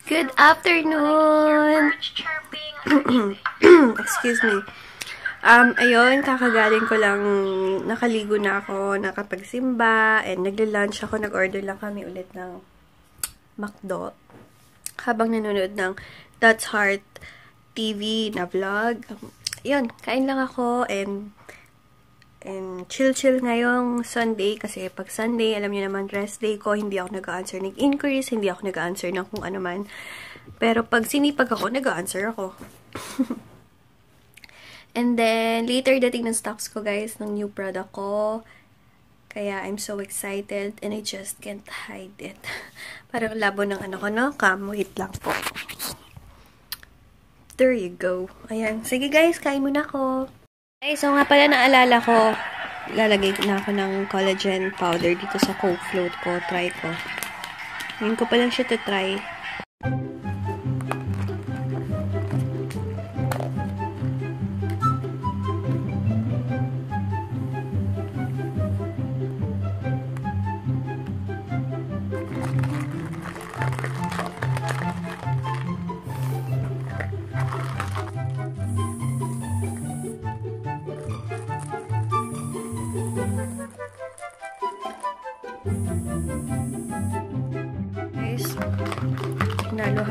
Good afternoon! Excuse me. Ayun, kakagaling ko lang, nakaligo na ako, nakapagsimba, and nagla-lunch ako, nag-order lang kami ulit ng McDo. Habang nanonood ng That's Heart TV na vlog. Ayun, kain lang ako, and chill-chill ngayong Sunday kasi pag Sunday, alam niyo naman, rest day ko, hindi ako nag-answer ng inquiries, hindi ako nag-answer ng kung ano man. Pero pag sinipag ako, nag-answer ako. And then, later dating ng stocks ko, guys, ng new product ko. Kaya, I'm so excited and I just can't hide it. Parang labo ng ano ko, no? Wait lang po. There you go. Ayan. Sige, guys, kain muna ako. Ay, so nga pala naalala ko, lalagay na ako ng collagen powder dito sa Coke Float ko. Try ko. Ngayon ko pa lang siya try.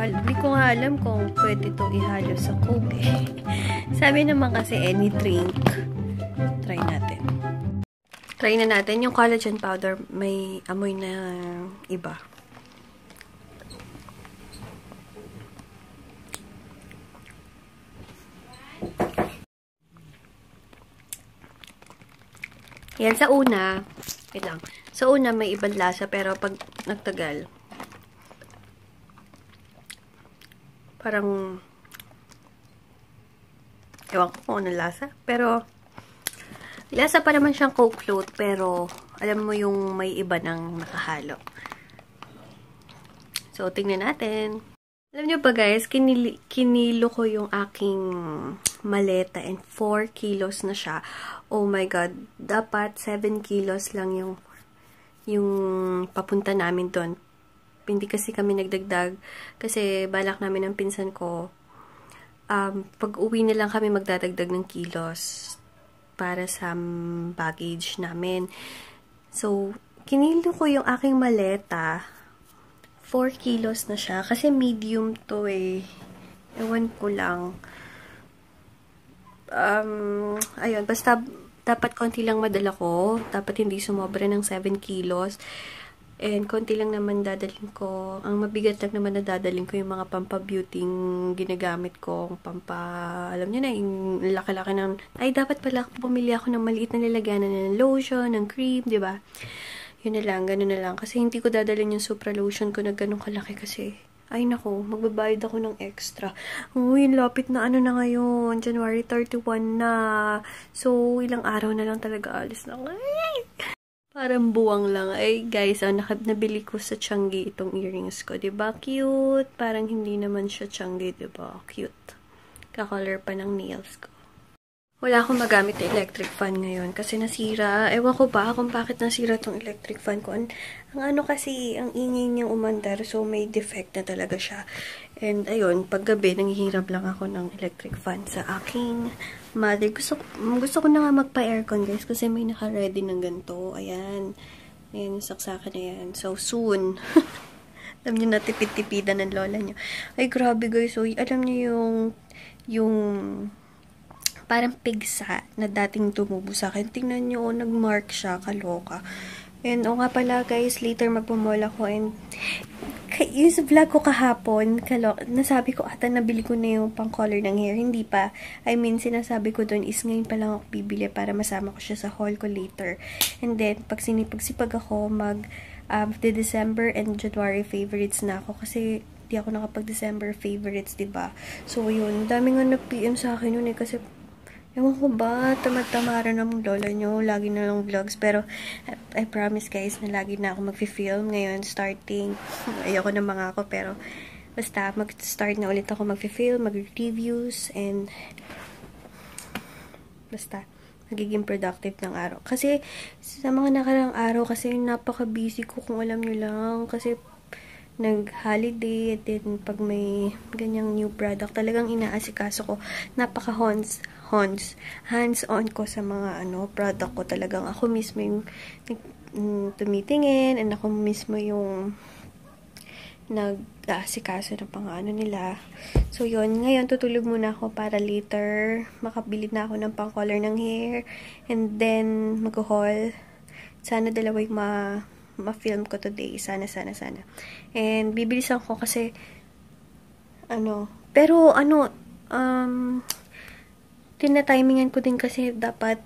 Hindi ko nga alam kung pwede ito ihalo sa Coke eh. Sabi naman kasi any drink. Try natin. Try na natin. Yung collagen powder may amoy na iba. Yan, sa una, wait lang. Sa una may ibang lasa pero pag nagtagal, parang ewan ko kung anong lasa. Pero lasa pa naman siyang Coke Float, pero alam mo yung may iba nang nakahalo. So, tingnan natin. Alam nyo ba guys, kinilo ko yung aking maleta and 4 kilos na siya. Oh my God. Dapat 7 kilos lang yung papunta namin doon. Hindi kasi kami nagdagdag kasi balak namin ng pinsan ko pag uwi na lang kami magdadagdag ng kilos para sa baggage namin. So, kinilo ko yung aking maleta. 4 kilos na siya kasi medium to eh. Ewan ko lang. Ayun, basta dapat konti lang madala ko. Dapat hindi sumobra ng 7 kilos. And konti lang naman dadalhin ko. Ang mabigat lang naman na dadalhin ko yung mga pampa-beauty ginagamit ko. Alam niyo na, yung laki-laki ng, ay dapat pala bumili ako ng maliit na lalagyanan ng lotion, ng cream, di ba? Yun na lang, ganun na lang. Kasi hindi ko dadalhin yung Supra lotion ko na ganun kalaki kasi, ay nako, magbabayad ako ng extra. Uy, lapit na ano na ngayon, January 31 na. So, ilang araw na lang talaga alis na. Ay! Parang buwang lang. Ay, guys, nabili ko sa Changi itong earrings ko. Diba? Cute. Parang hindi naman siya Changi, diba? Cute. Kakolor pa ng nails ko. Wala akong magamit na electric fan ngayon kasi nasira. Ewan ko ba kung bakit nasira tong electric fan ko. Ang ano kasi, ang ingay niyang umandar. So, may defect na talaga siya. And, ayun, paggabi, nanghihirap lang ako ng electric fan sa aking mother. Gusto ko na nga magpa-aircon, guys, kasi may naka-ready ng ganito. Ayan. Ayan, saksakan na yan. So, soon. Alam niyo na, tipid-tipidan ng lola niyo. Ay, grabe, guys. So, alam niyo yung parang pigsa na dating tumubo sa akin. Tingnan niyo, nag-mark siya. Kaloka. And, nga pala, guys, later magpumall ako. And, yung sa vlog ko kahapon, nasabi ko ata nabili ko na yung pang-color ng hair. Hindi pa. I mean, sinasabi ko doon is ngayon pa lang ako bibili para masama ko siya sa haul ko later. And then, pag sinipag-sipag ako, the December and January favorites na ako. Kasi, di ako nakapag-December favorites, diba? So, yun. Dami nga na-PM sa akin yun eh. Kasi, ewan ko ba, tamad-tamara ng lola nyo, lagi na lang vlogs, pero I promise guys na lagi na ako mag-film ngayon, starting, ayoko na mga ako, pero basta mag-start na ulit ako mag-film, mag-reviews, and basta, magiging productive ng araw. Kasi, sa mga nakarang araw, kasi napaka-busy ko kung alam nyo lang, kasi nag-holiday, at then pag may ganyang new product, talagang inaasikaso ko. Napaka hands-on ko sa mga product ko. Talagang ako mismo yung tumitingin, and ako mismo yung nag-aasikaso ng pang nila. So, yun. Ngayon, tutulog muna ako para later makabili na ako ng pang-color ng hair. And then, mag-haul. Sana dalawa yung ma-film ko today. Sana. And, bibilisan ko kasi, pero, tinatimingan ko din kasi dapat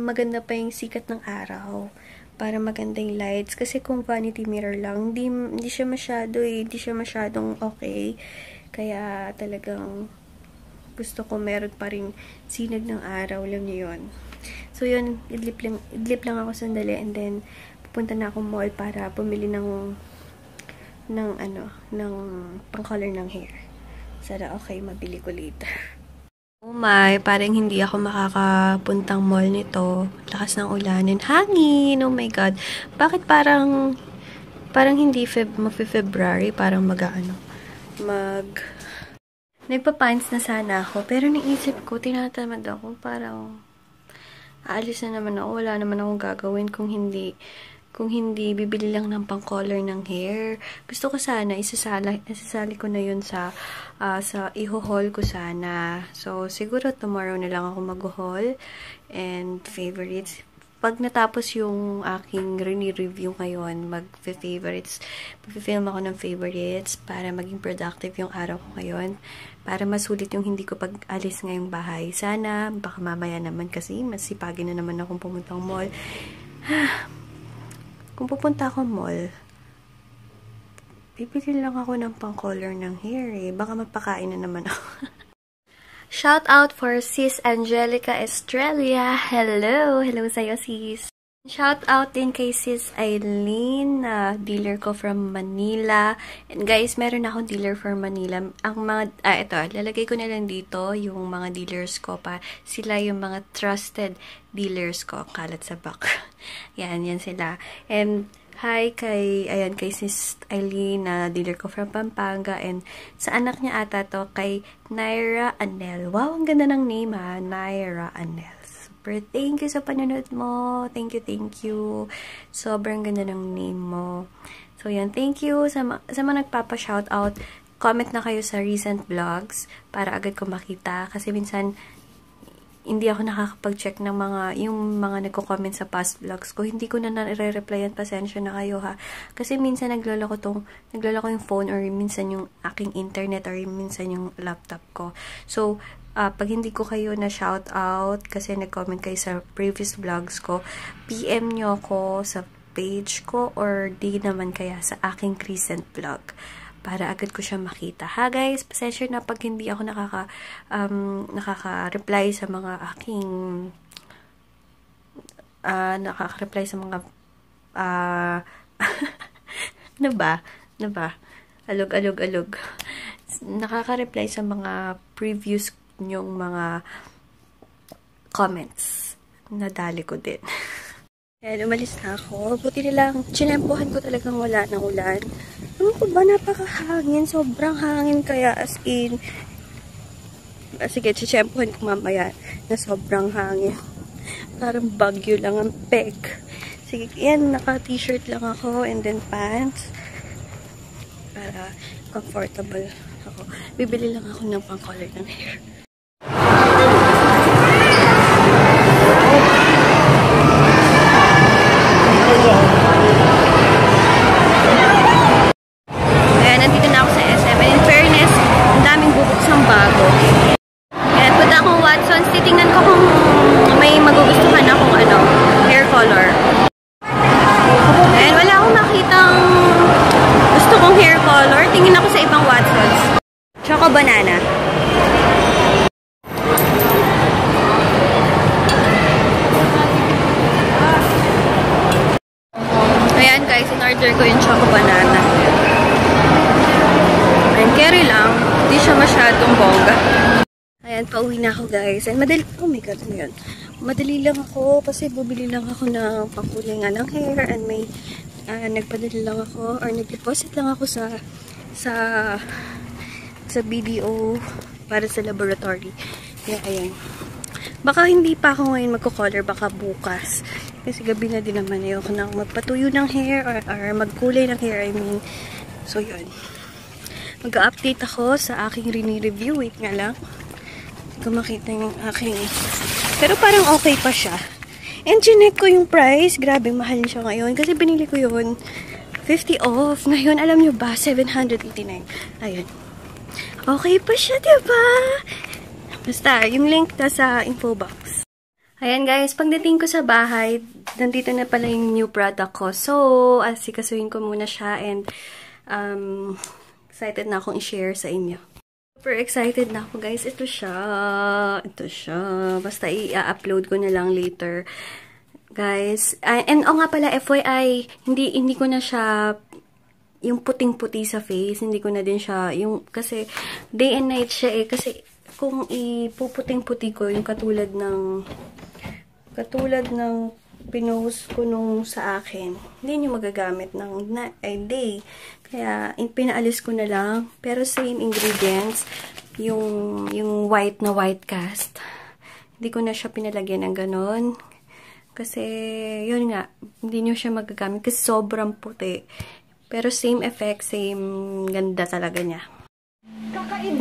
maganda pa yung sikat ng araw para maganda yung lights. Kasi kung vanity mirror lang, hindi siya masyadong okay. Kaya talagang gusto ko meron pa rin sinag ng araw. Alam niyo yun. So yun, idlip lang ako sandali, and then pupunta na ako mall para bumili ng pang-color ng hair. Sana okay, mabili ko later. Oh my, parang hindi ako makakapuntang mall nito. Lakas ng ulan and hangin. Oh my God. Bakit parang hindi February, parang nagpa-pants na sana ako. Pero naisip ko, tinatamad ako, parang aalis na naman ako. Wala naman akong gagawin kung hindi bibili lang ng pang-color ng hair. Gusto ko sana, isasali ko na yun sa iho-haul ko sana. So, siguro tomorrow na lang ako mag-haul. And favorites. Pag natapos yung aking review ngayon, mag-favorites. Mag-film ako ng favorites para maging productive yung araw ko ngayon. Para masulit yung hindi ko pag-alis ngayong bahay. Sana, baka mamaya naman kasi masipagin na naman akong pumuntang mall. Kung pupunta ako mall, bibili lang ako ng pang-color ng hair eh. Baka mapakain na naman ako. Shout out for Sis Angelica Estrella. Hello! Hello sa'yo, sis. Shout out din kay Sis Eileen, dealer ko from Manila. And guys, meron akong dealer from Manila. Ang mga, ito, lalagay ko na lang dito yung mga dealers ko pa. Sila yung mga trusted dealers ko. Kalat sa back. yan sila. And hi kay Sis Eileen, dealer ko from Pampanga. And sa anak niya ata to, kay Naira Anel. Wow, ang ganda ng name ha. Naira Anel. Thank you sa panonood mo. Thank you. Sobrang ganda ng name mo. So, yan. Thank you sa mga nagpapa-shoutout. Comment na kayo sa recent vlogs para agad ko makita. Kasi minsan, hindi ako nakakapag-check ng yung mga nagko-comment sa past vlogs ko. Hindi ko na nare-replyan. Pasensya na kayo ha. Kasi minsan naglala ko yung phone, or minsan yung aking internet, or minsan yung laptop ko. So, pag hindi ko kayo na shout out kasi nag-comment kayo sa previous vlogs ko, PM nyo ako sa page ko, or di naman kaya sa aking recent vlog para agad ko siya makita. Ha guys, pasensya na pag hindi ako nakaka-reply sa mga aking nakaka-reply sa mga ano ba? Alog. Nakaka-reply sa mga previous yung mga comments. Nadali ko din. Kaya umalis na ako. Buti nilang chinempohan ko talagang wala ng ulan. Ano ko ba, napakahangin. Sobrang hangin kaya as in. Sige, chichempohan ko mamaya na sobrang hangin. Parang bagyo lang ang peg. Sige, yan, naka-t-shirt lang ako and then pants. Para comfortable ako. Bibili lang ako ng pang-color ng hair. Ayan, nandito na ako sa SM. And in fairness, ang daming bubuksang bago. Ayan, punta akong Watsons. Titingnan ko kung may magugustuhan akong hair color. Ayan, wala akong makitang gusto kong hair color. Tingin ako sa ibang Watsons. Choco banana. Ayan guys, in-order ko yung choco banana. And carry lang. Hindi siya masyadong bongga. Ayan, pauwi na ako guys. And madali, oh my god, ano yun? Madali lang ako kasi bubili lang ako ng pangkulay nga ng hair. And may nagpadala lang ako or nag-deposit lang ako sa BDO para sa laboratory. Kaya ayan. Baka hindi pa ako ngayon magko-color, baka bukas. Kasi gabi na din naman, ayoko nang magpatuyo ng hair or magkulay ng hair, I mean. So yun. Mag-update ako sa aking review. Wait nga lang. Hindi ko makita yung aking... Pero parang okay pa siya. And chinek ko yung price. Grabe, mahal siya ngayon. Kasi binili ko yun 50 off. Ngayon, alam nyo ba? 789. Ayun. Okay pa siya, diba? Basta, yung link na sa info box. Ayan guys, pagdating ko sa bahay, nandito na pala yung new product ko. So, asikasuhin ko muna siya and excited na akong i-share sa inyo. Super excited na ako guys. Ito siya. Ito siya. Basta i-upload ko na lang later. Guys, and nga pala, FYI, hindi ko na siya yung puting-puti sa face. Hindi ko na din siya, kasi day and night siya eh. Kasi kung ipuputing-puti ko, yung katulad ng pinost ko nung sa akin, hindi nyo magagamit ng day. Kaya, pinaalis ko na lang. Pero same ingredients, yung white na white cast. Hindi ko na siya pinalagyan ng ganon. Kasi, yun nga, hindi nyo siya magagamit kasi sobrang puti. Pero same effect, same ganda talaga niya.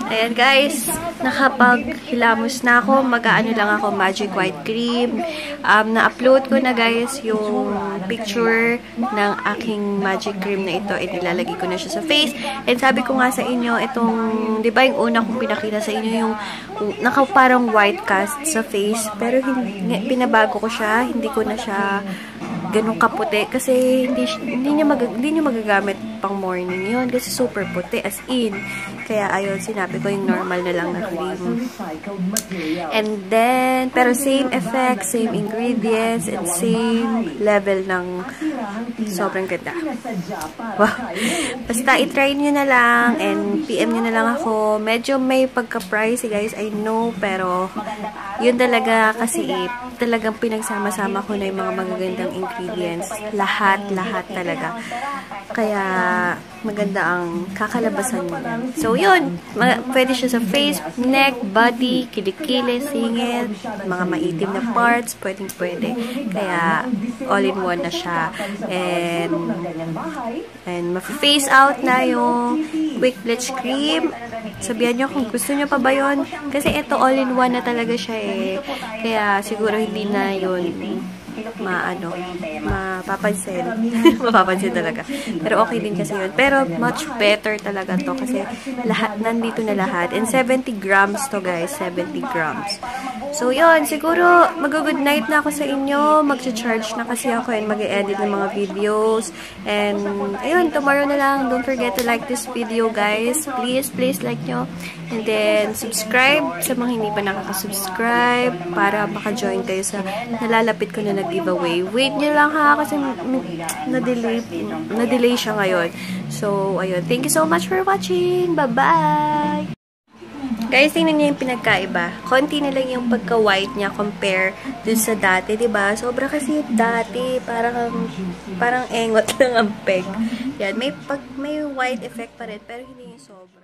Ayan guys, nakapaghilamos na ako. Mag-aano lang ako, Magic White Cream. Na-upload ko na guys yung picture ng aking Magic Cream na ito. Nilalagay ko na siya sa face. And sabi ko nga sa inyo, itong, di ba yung una kong pinakita sa inyo, yung parang white cast sa face. Pero pinabago ko siya, hindi ko na siya ganun kaputi kasi hindi niya magagamit pang morning yun kasi super puti as in. Kaya ayun, sinabi ko yung normal na lang na cream. And then, pero same effect, same ingredients, and same level ng sobrang ganda. Wow. Basta i-try nyo na lang and PM nyo na lang ako. Medyo may pagka-pricey guys, I know, pero yun talaga kasi talagang pinagsama-sama ko na yung mga magagandang ingredients. Lahat talaga. Kaya maganda ang kakalabasan mo. So, yun. Pwede siya sa face, neck, body, kilikili, singit, mga maitim na parts, pwede. Kaya, all-in-one na siya. And ma-face out na yung Quick Bleach Cream. Sabihan nyo kung gusto nyo pa ba yun. Kasi ito, all-in-one na talaga siya eh. Kaya, siguro hindi na yun mapapansin. Mapapansin talaga. Pero okay din kasi yun. Pero much better talaga to kasi nandito na lahat. And 70 grams to guys. 70 grams. So yun, siguro mag-good night na ako sa inyo. Mag-charge na kasi ako and mag-edit ng mga videos. And ayun, tomorrow na lang. Don't forget to like this video guys. Please like nyo. And then subscribe sa mga hindi pa nakaka-subscribe para maka-join kayo sa nalalapit ko na nag-giveaway. Wait nyo lang ha kasi na-delay siya ngayon. So, ayun. Thank you so much for watching. Bye-bye! Guys, tingnan niyo yung pinagkaiba. Konti na lang yung pagka-white niya compare dun sa dati, diba? Sobra kasi dati, parang engot lang ang peg. Yan, may white effect pa rin, pero hindi yung sobra.